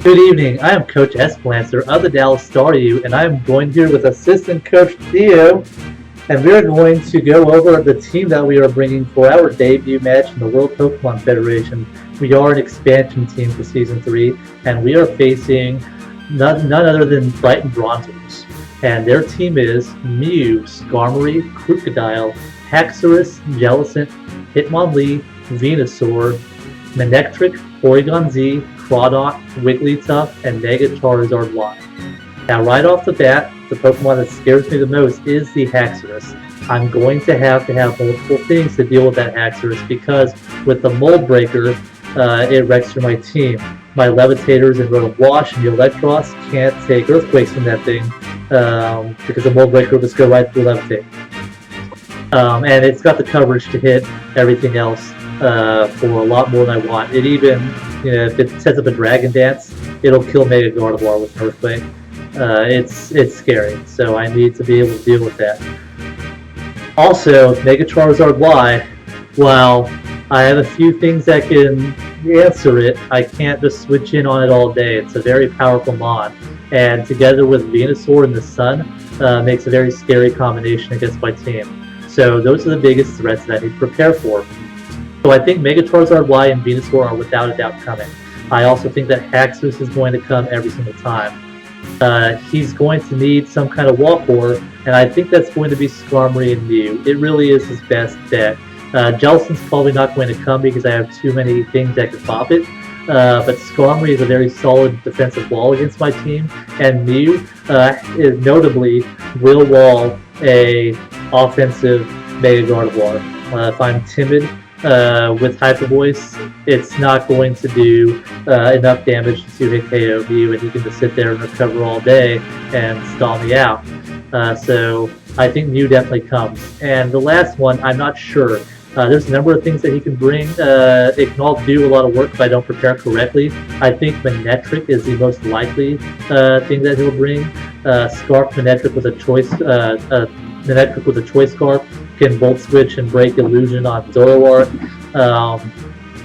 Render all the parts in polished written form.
Good evening, I am Coach Esplancer of the Dallas Staryu, and I am joined here with Assistant Coach Theo, and we are going to go over the team that we are bringing for our debut match in the World Pokemon Federation. We are an expansion team for Season 3, and we are facing none other than Brighton Bronzors. And their team is Mew, Skarmory, Crocodile, Haxorus, Jellicent, Hitmonlee, Venusaur, Manectric, Porygon Z, Crawdaunt, Wigglytuff, and Mega Charizard Y. Now, right off the bat, the Pokemon that scares me the most is the Haxorus. I'm going to have multiple things to deal with that Haxorus because with the Mold Breaker, it wrecks through my team. My Levitators and rotom-wash and the Electros can't take Earthquakes from that thing because the Mold Breaker will just go right through Levitate. And it's got the coverage to hit everything else for a lot more than I want. It even, if it sets up a Dragon Dance, it'll kill Mega Gardevoir with an Earthquake. It's scary, so I need to be able to deal with that. Also, Mega Charizard Y, while I have a few things that can answer it, I can't just switch in on it all day. It's a very powerful mod, and together with Venusaur and the Sun, makes a very scary combination against my team. So those are the biggest threats that I need to prepare for. So I think Mega Charizard Y and Venusaur are without a doubt coming. I also think that Haxorus is going to come every single time. He's going to need some kind of wall core, and I think that's going to be Skarmory and Mew. It really is his best bet. Jellicent's probably not going to come because I have too many things that could pop it. But Skarmory is a very solid defensive wall against my team, and Mew notably will wall a offensive Mega Gardevoir. If I'm timid with Hyper Voice, it's not going to do enough damage to 2-hit KO Mew, and he can just sit there and recover all day and stall me out. So I think Mew definitely comes. And the last one, I'm not sure. There's a number of things that he can bring. It can all do a lot of work if I don't prepare correctly. I think Manectric is the most likely thing that he'll bring. Scarf Manectric with a choice. Manectric with a choice scarf can Volt Switch and break Illusion on Zoroark,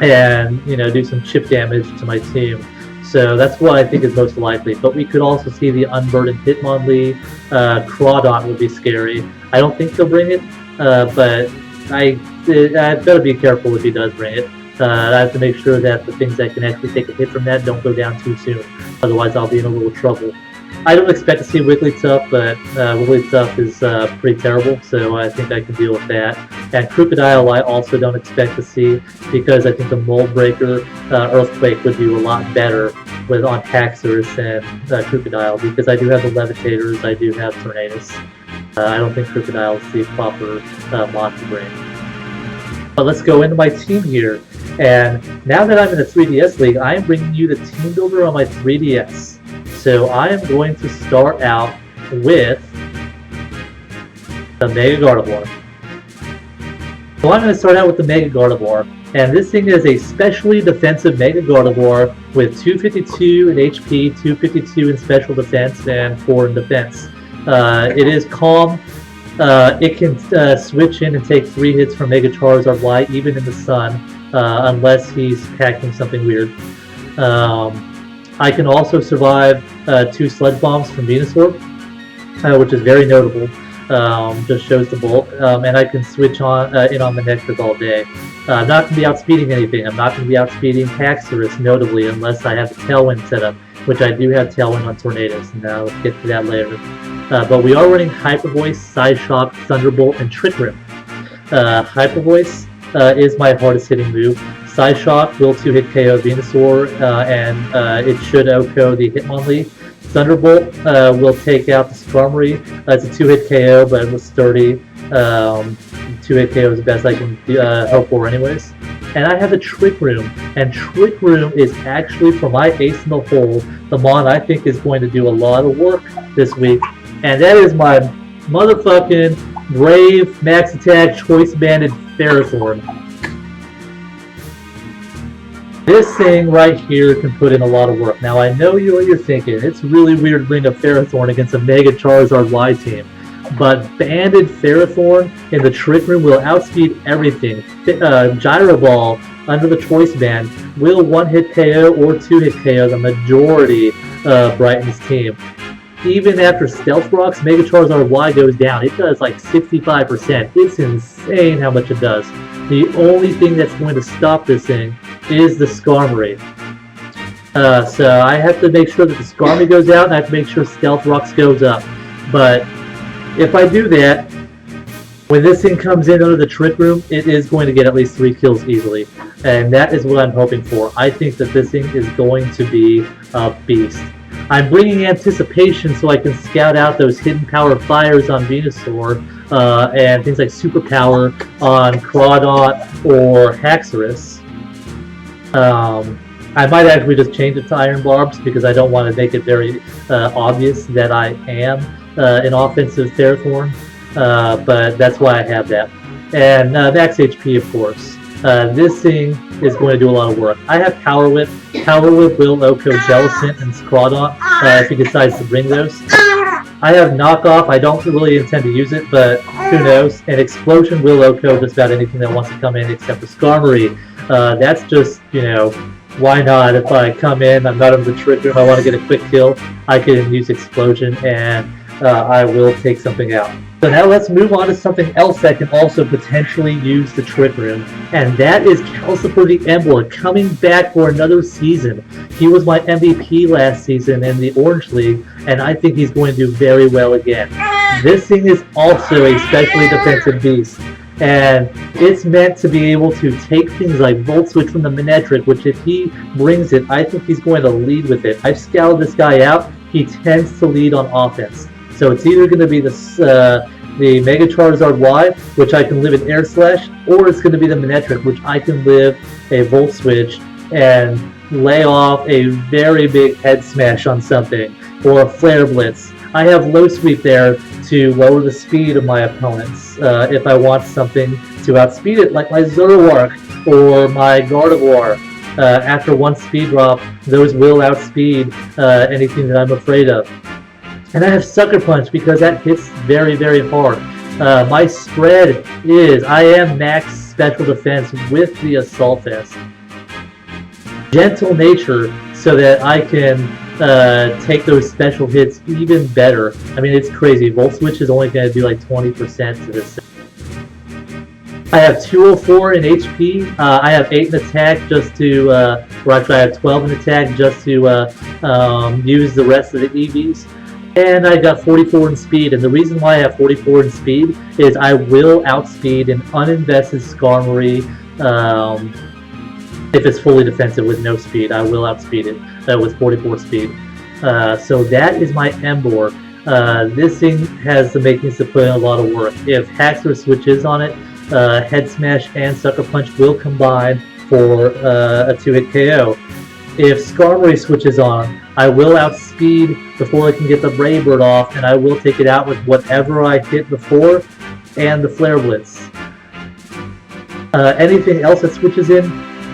and do some chip damage to my team. So that's what I think is most likely. But we could also see the Unburdened Hitmonlee. Crawdaunt would be scary. I don't think he'll bring it, but I better be careful if he does bring it. I have to make sure that the things that can actually take a hit from that don't go down too soon. Otherwise, I'll be in a little trouble. I don't expect to see Wigglytuff, but Wigglytuff is pretty terrible, so I think I can deal with that. And Crocodile I also don't expect to see because I think the Mold Breaker Earthquake would do a lot better on Haxorus and Crocodile because I do have the Levitators, I do have Tornadus. I don't think Crocodile is the proper mod to bring. But let's go into my team here. And now that I'm in the 3DS League, I am bringing you the Teambuilder on my 3DS. So I am going to start out with the Mega Gardevoir. So I'm going to start out with the Mega Gardevoir. And this thing is a specially defensive Mega Gardevoir with 252 in HP, 252 in special defense, and 4 in defense. It is calm. It can switch in and take 3 hits from Mega Charizard Y even in the sun, unless he's packing something weird. I can also survive 2 Sludge Bombs from Venusaur, which is very notable. Just shows the bulk. And I can switch in on Manectric all day. I'm not going to be outspeeding anything. I'm not going to be outspeeding Haxorus, notably, unless I have the Tailwind set up, which I do have Tailwind on Tornadus, and I'll get to that later. But we are running Hyper Voice, Psyshock, Thunderbolt, and Trick Room. Hyper Voice is my hardest hitting move. Psyshock will 2-hit KO Venusaur, and it should OHKO the Hitmonlee. Thunderbolt will take out the Skarmory. It's a 2-hit KO, but it was sturdy. 2-hit KO is the best I can hope for anyways. And I have the Trick Room, and Trick Room is actually, for my ace in the hole, the mon I think is going to do a lot of work this week, and that is my motherfucking Brave Max Attack Choice Banded Ferrothorn. This thing right here can put in a lot of work. Now I know what you're thinking. It's really weird to bring a Ferrothorn against a Mega Charizard Y team. but banded Ferrothorn in the Trick Room will outspeed everything. Gyro Ball under the Choice Band will one-hit KO or two-hit KO the majority of Brighton's team. Even after Stealth Rock's Mega Charizard Y goes down, it does like 65%. It's insane how much it does. The only thing that's going to stop this thing is the Skarmory. So I have to make sure that the Skarmory goes out, and I have to make sure Stealth Rocks goes up. But if I do that, when this thing comes in under the Trick Room, it is going to get at least 3 kills easily. And that is what I'm hoping for. I think that this thing is going to be a beast. I'm bringing Anticipation so I can scout out those hidden power fires on Venusaur and things like Superpower on Crawdaunt or Haxorus. I might actually just change it to Iron Barbs because I don't want to make it very obvious that I am an offensive Ferrothorn, but that's why I have that. And max HP, of course. This thing is going to do a lot of work. I have Power Whip. Power Whip will OHKO Jellicent and Crawdaunt if he decides to bring those. I have Knockoff. I don't really intend to use it, but who knows. And Explosion will OHKO just about anything that wants to come in except for Skarmory. That's just, you know, why not? If I come in, I'm not in the Trick Room, I want to get a quick kill, I can use Explosion and I will take something out. So now let's move on to something else that can also potentially use the Trick Room, and that is Calcifer the Emboar coming back for another season. He was my MVP last season in the Orange League, and I think he's going to do very well again. This thing is also a specially defensive beast, and it's meant to be able to take things like Volt Switch from the Manectric, which if he brings it, I think he's going to lead with it. I've scouted this guy out. He tends to lead on offense. So it's either going to be the Mega Charizard Y, which I can live in Air Slash, or it's going to be the Manectric, which I can live a Volt Switch and lay off a very big head smash on something, or a Flare Blitz. I have Low Sweep there to lower the speed of my opponents if I want something to outspeed it, like my Zoroark or my Gardevoir. After one speed drop, those will outspeed anything that I'm afraid of. And I have Sucker Punch because that hits very, very hard. My spread is, I am max special defense with the Assault Vest. Gentle Nature so that I can take those special hits even better. I mean, it's crazy. Volt Switch is only going to do like 20% to this. I have 204 in HP. I have 8 in attack just to, or actually I have 12 in attack just to use the rest of the EVs. And I got 44 in speed, and the reason why I have 44 in speed is I will outspeed an uninvested Skarmory if it's fully defensive with no speed. I will outspeed it with 44 speed. So that is my Emboar. This thing has the makings to put in a lot of work. If Haxorus switches on it, Head Smash and Sucker Punch will combine for a 2-hit KO. If Skarmory switches on, I will outspeed before I can get the Brave Bird off, and I will take it out with whatever I hit before and the Flare Blitz. Anything else that switches in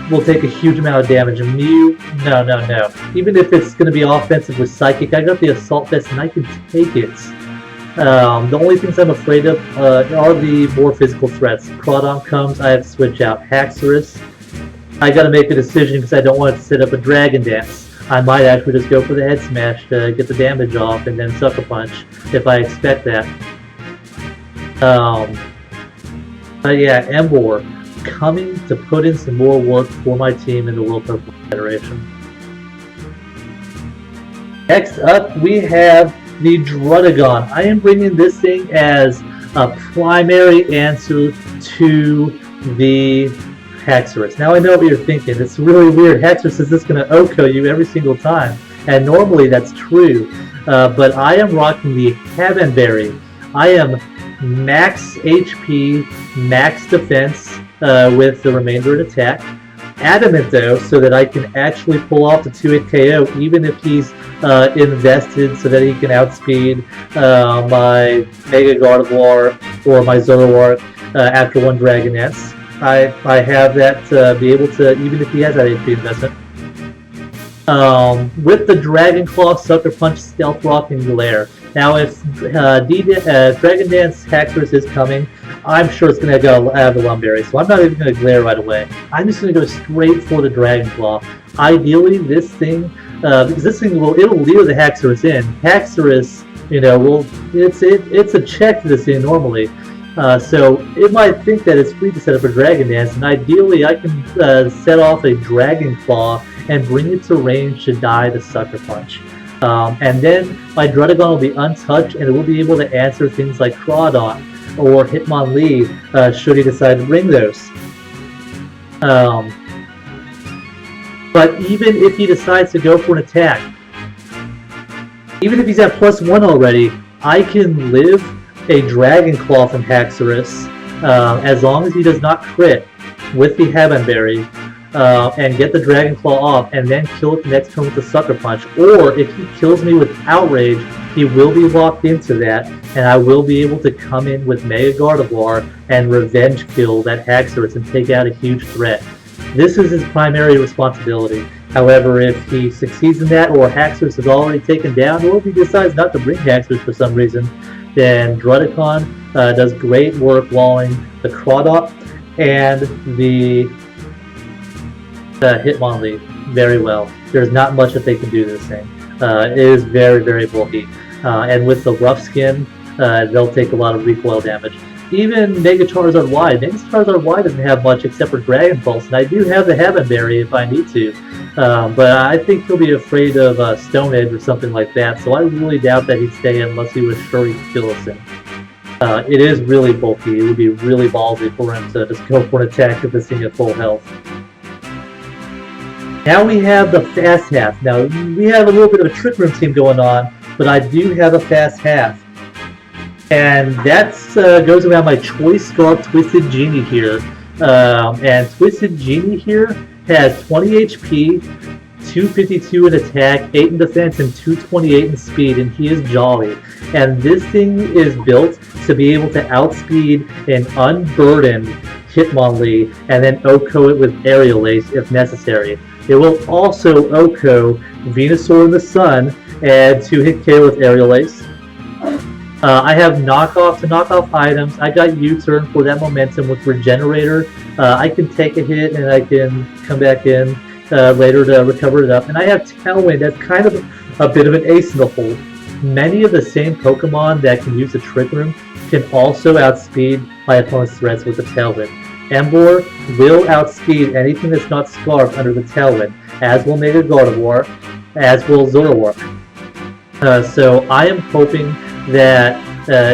will take a huge amount of damage. And Mew, no. Even if it's going to be offensive with Psychic, I got the Assault Vest and I can take it. The only things I'm afraid of are the more physical threats. Crawdaunt comes, I have to switch out. Haxorus, I gotta make a decision because I don't want to set up a Dragon Dance. I might actually just go for the Head Smash to get the damage off and then Sucker Punch if I expect that. But yeah, Emboar coming to put in some more work for my team in the World Pokemon Federation. Next up, we have the Druddigon. I am bringing this thing as a primary answer to the Haxorus. Now I know what you're thinking. It's really weird. Haxorus is just going to OHKO you every single time. And normally that's true. But I am rocking the Heaven Berry. I am max HP, max defense with the remainder in attack. Adamant though, so that I can actually pull off the 2-hit KO even if he's invested so that he can outspeed my Mega Gardevoir or my Zoroark after one Dragon Dance. I have that to be able to, even if he has that HP investment. with the Dragon Claw, Sucker Punch, Stealth Rock, and Glare. Now, if Dragon Dance Haxorus is coming, I'm sure it's going to go Avalon Berry, so I'm not even going to Glare right away. I'm just going to go straight for the Dragon Claw. Ideally, this thing, because this thing it'll lure the Haxorus in. Haxorus, it's a check to this thing normally. So it might think that it's free to set up a Dragon Dance, and ideally I can set off a Dragon Claw and bring it to range to die the Sucker Punch. And then my Druddigon will be untouched, and it will be able to answer things like Crawdon or Hitmonlee should he decide to bring those. But even if he decides to go for an attack, even if he's at +1 already, I can live a Dragon Claw from Haxorus as long as he does not crit with the Habanberry and get the Dragon Claw off and then kill it the next turn with the Sucker Punch. Or if he kills me with Outrage, he will be locked into that, and I will be able to come in with Mega Gardevoir and revenge kill that Haxorus and take out a huge threat. This is his primary responsibility. However, if he succeeds in that, or Haxorus is already taken down, or if he decides not to bring Haxorus for some reason, then Druddigon does great work walling the Crawdon and the Hitmonlee very well. There's not much that they can do to this thing. It is very, very bulky. And with the rough skin, they'll take a lot of recoil damage. Even Mega Charizard Y. Mega Charizard Y doesn't have much except for Dragon Pulse, and I do have the Habanberry if I need to. But I think he'll be afraid of Stone Edge or something like that, so I really doubt that he'd stay unless he was sure he could kill us in. It is really bulky. It would be really ballsy for him to just go for an attack with this thing at full health. Now we have the Fast Half. Now, we have a little bit of a Trick Room team going on, but I do have a Fast Half. And that goes around my Choice Scarf Twisted Genie here. And Twisted Genie here has 20 HP, 252 in attack, 8 in defense, and 228 in speed, and he is jolly. And this thing is built to be able to outspeed an unburdened Hitmonlee and then OHKO it with Aerial Ace if necessary. It will also OHKO Venusaur in the Sun and 2-hit KO with Aerial Ace. I have knockoff items. I got U-turn for that momentum with Regenerator. I can take a hit and I can come back in later to recover it up. And I have Tailwind. That's kind of a bit of an ace in the hole. Many of the same Pokemon that can use the Trick Room can also outspeed my opponent's threats with the Tailwind. Emboar will outspeed anything that's not Scarfed under the Tailwind, as will Mega Gardevoir, as will Zoroark. So I am hoping that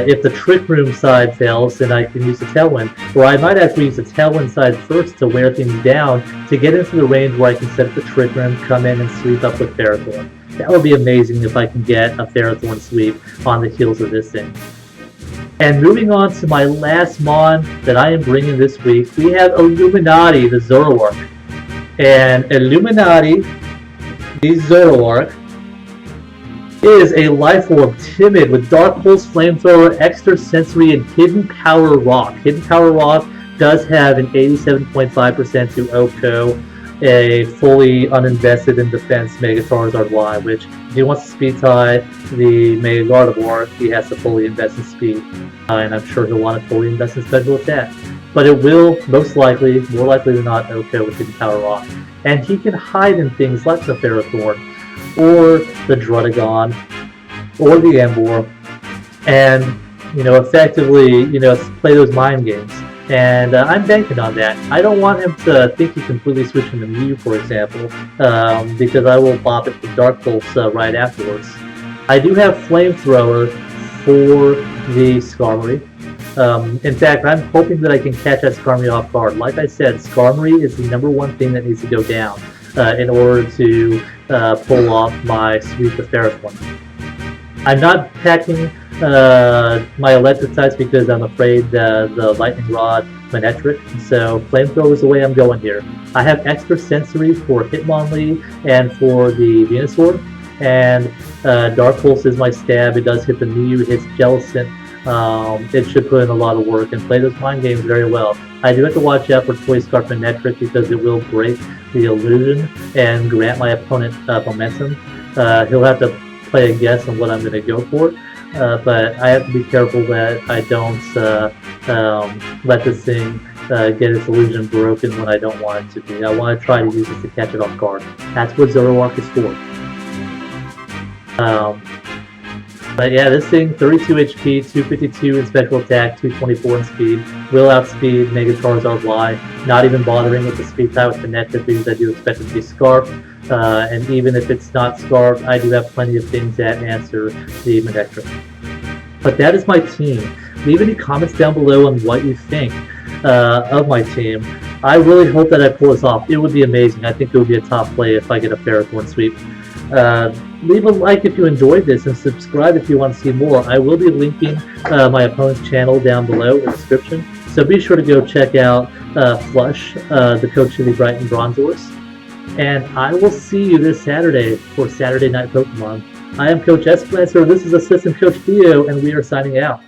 if the Trick Room side fails, then I can use the Tailwind. Or I might actually use the Tailwind side first to wear things down to get into the range where I can set up the Trick Room, come in and sweep up with Ferrothorn. That would be amazing if I can get a Ferrothorn sweep on the heels of this thing. And moving on to my last Mon that I am bringing this week, we have Illuminati, the Zoroark. And Illuminati, the Zoroark, is a Life Orb, timid, with Dark Pulse, Flamethrower, Extra Sensory, and Hidden Power Rock. Hidden Power Rock does have an 87.5% to OHKO a fully uninvested in defense Mega Charizard Y, which if he wants to speed tie the Mega Gardevoir, he has to fully invest in speed. And I'm sure he'll want to fully invest in special attack. But it will, most likely, more likely than not, OHKO with Hidden Power Rock. And he can hide in things like the Ferrothorn, or the Druddigon, or the Emboar, and, effectively, play those mind games. And I'm banking on that. I don't want him to think he completely switched into Mew, for example, because I will bop it with Dark Pulse right afterwards. I do have Flamethrower for the Skarmory. In fact, I'm hoping that I can catch that Skarmory off guard. Like I said, Skarmory is the #1 thing that needs to go down in order to pull off my sweep with Ferrothorn. I'm not packing my electric types because I'm afraid the Lightning Rod Manectric, so Flamethrower is the way I'm going here. I have Extra Sensory for Hitmonlee and for the Venusaur, and Dark Pulse is my stab. It does hit the Mew, it hits Jellicent, it should put in a lot of work and play those mind games very well. I do have to watch out for Toy Scarf and Metric because it will break the illusion and grant my opponent momentum. He'll have to play a guess on what I'm going to go for, but I have to be careful that I don't let this thing get its illusion broken when I don't want it to be. I want to try to use this to catch it off guard. That's what Zoroark is for. But yeah, this thing, 32 HP, 252 in special attack, 224 in speed, will outspeed Mega Charizard Y, not even bothering with the speed tie with Kinetic because I do expect it to be Scarf. And even if it's not Scarf, I do have plenty of things that answer the Manectric. But that is my team. Leave any comments down below on what you think of my team. I really hope that I pull this off. It would be amazing. I think it would be a top play if I get a Ferrothorn sweep. Leave a like if you enjoyed this and subscribe if you want to see more. I will be linking my opponent's channel down below in the description, so be sure to go check out Flush, the coach of the Brighton Bronzors. And I will see you this Saturday for Saturday Night Pokemon. I am Coach S3W1, this is Assistant Coach Theo, and we are signing out.